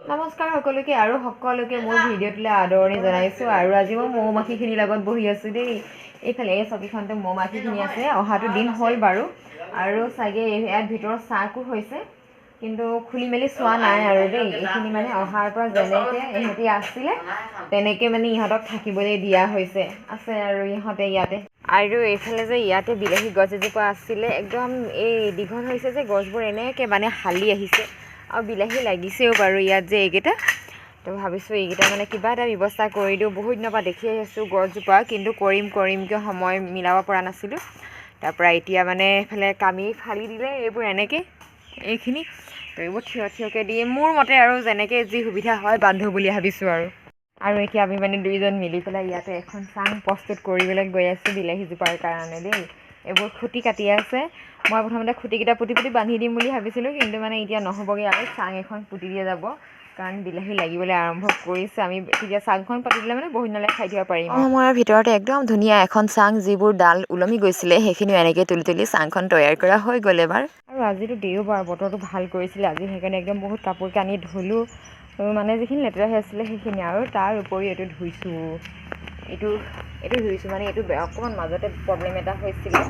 নমস্কাৰ সকলোকে আৰু সকলোকে মোৰ ভিডিঅ'টোলৈ আদৰণি জনাইছোঁ আৰু আজি মই মৌ মাখিখিনিৰ লগত বহি আছোঁ দেই। এইফালে এই ছবিখনতে মৌ মাখিখিনি আছে, অহাটো দিন হ'ল বাৰু আৰু চাগে ইয়াত ভিতৰত চাহকো হৈছে কিন্তু খুলি মেলি চোৱা নাই আৰু দেই। এইখিনি মানে অহাৰ পৰা যেনেকৈ ইহঁতি আছিলে তেনেকৈ মানে ইহঁতক থাকিবলৈ দিয়া হৈছে, আছে আৰু ইহঁতে ইয়াতে। আৰু এইফালে যে ইয়াতে বিলাহী গছ এজোপা আছিলে, একদম এই দীঘল হৈছে যে গছবোৰ এনেকৈ মানে হালি আহিছে আৰু বিলাহী লাগিছেও বাৰু ইয়াত যে এইকেইটা। তো ভাবিছোঁ এইকেইটা মানে কিবা এটা ব্যৱস্থা কৰি দিওঁ। বহুত দিনৰ পৰা দেখি আহিছোঁ গছজোপা, কিন্তু কৰিমকৈ সময় মিলাব পৰা নাছিলোঁ। তাৰপৰা এতিয়া মানে এইফালে কামি ফালি দিলে এইবোৰ এনেকৈ এইখিনি, তো এইবোৰ থিয়কৈ দি মোৰ মতে আৰু যেনেকৈ যি সুবিধা হয় বান্ধো বুলি ভাবিছোঁ আৰু এতিয়া আমি মানে দুইজন মিলি পেলাই ইয়াতে এখন চাং প্ৰস্তুত কৰিবলৈ গৈ আছোঁ বিলাহীজোপাৰ কাৰণে দেই। এইবোৰ খুঁটি কাটি আছে, মই প্ৰথমতে খুঁটিকেইটা পুতি বান্ধি দিম বুলি ভাবিছিলোঁ, কিন্তু মানে এতিয়া নহ'বগৈ আৰু চাং এখন পুতি দিয়া যাব, কাৰণ বিলাহী লাগিবলৈ আৰম্ভ কৰিছে। আমি তেতিয়া চাংখন পাতি দিলে মানে বহুত দিনলৈ খাই দিব পাৰিম। সময়ৰ ভিতৰতে একদম ধুনীয়া এখন চাং, যিবোৰ ডাল ওলমি গৈছিলে সেইখিনিও এনেকৈ তুলি চাংখন তৈয়াৰ কৰা হৈ গ'ল এবাৰ। আৰু আজিতো দেওবাৰ, বতৰটো ভাল কৰিছিলে আজি, সেইকাৰণে একদম বহুত কাপোৰ কানি ধুলোঁ, মানে যিখিনি লেতেৰা হৈ আছিলে সেইখিনি, আৰু তাৰ উপৰি এইটো ধুইছোঁ, এইটো ধুইছোঁ মানে এইটো অকণমান মাজতে প্ৰব্লেম এটা হৈছিলে,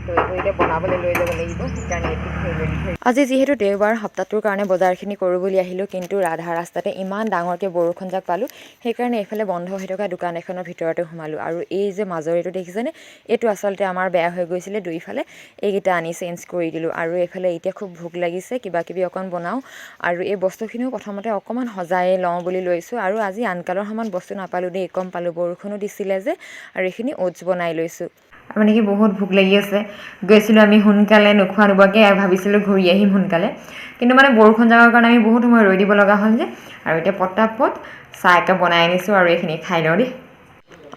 তো এইটো এতিয়া বনাবলৈ লৈ যাব লাগিব, সেইকাৰণে এইটো থৈ গ'ল। আজি যিহেতু দেওবাৰ, সপ্তাহটোৰ কাৰণে বজাৰখিনি কৰোঁ বুলি আহিলোঁ, কিন্তু আধা ৰাস্তাতে ইমান ডাঙৰকৈ বৰষুণ যাক পালোঁ, সেইকাৰণে এইফালে বন্ধ হৈ থকা দোকান এখনৰ ভিতৰতে সোমালোঁ। আৰু এই যে মাজৰিটো দেখিছেনে, এইটো আচলতে আমাৰ বেয়া হৈ গৈছিলে দুইফালে, এইকেইটা আনি চেঞ্জ কৰি দিলোঁ। আৰু এইফালে এতিয়া খুব ভোক লাগিছে, কিবাকিবি অকণ বনাওঁ, আৰু এই বস্তুখিনিও প্ৰথমতে অকণমান সজাই লওঁ বুলি লৈছোঁ। আৰু আজি আনকালৰ সমান বস্তু নাপালোঁ দেই, কম পালোঁ, বৰষুণো দিছিলে যে, আৰু এইখিনি অ'টছ বনাই লৈছোঁ। মানে কি বহুত ভোক লাগি আছে, গৈছিলোঁ আমি সোনকালে, নোখোৱা নোবোৱাকৈ ভাবিছিলোঁ ঘূৰি আহিম সোনকালে, কিন্তু মানে বৰষুণ জগাৰ কাৰণে আমি বহুত সময় ৰৈ দিব লগা হ'ল যে, আৰু এতিয়া পটাপট চাহ একাপ বনাই আনিছোঁ আৰু এইখিনি খাই লওঁ দেই।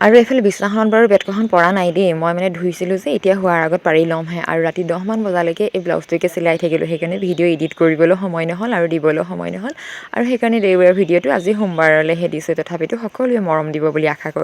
আৰু এইফালে বিছনাখনত বাৰু বেডকভাৰখন পৰা নাই দেই, মই মানে ধুইছিলোঁ যে, এতিয়া শোৱাৰ আগত পাৰি ল'মহে। আৰু ৰাতি 10মান বজালৈকে এই ব্লাউজটোকে চিলাই থাকিলোঁ, সেইকাৰণে ভিডিঅ' এডিট কৰিবলৈ সময় নহ'ল আৰু দিবলৈ সময় নহ'ল, আৰু সেইকাৰণে দেওবাৰৰ ভিডিঅ'টো আজি সোমবাৰলৈহে দিছোঁ। তথাপিতো সকলোৱে মৰম দিব বুলি আশা কৰোঁ।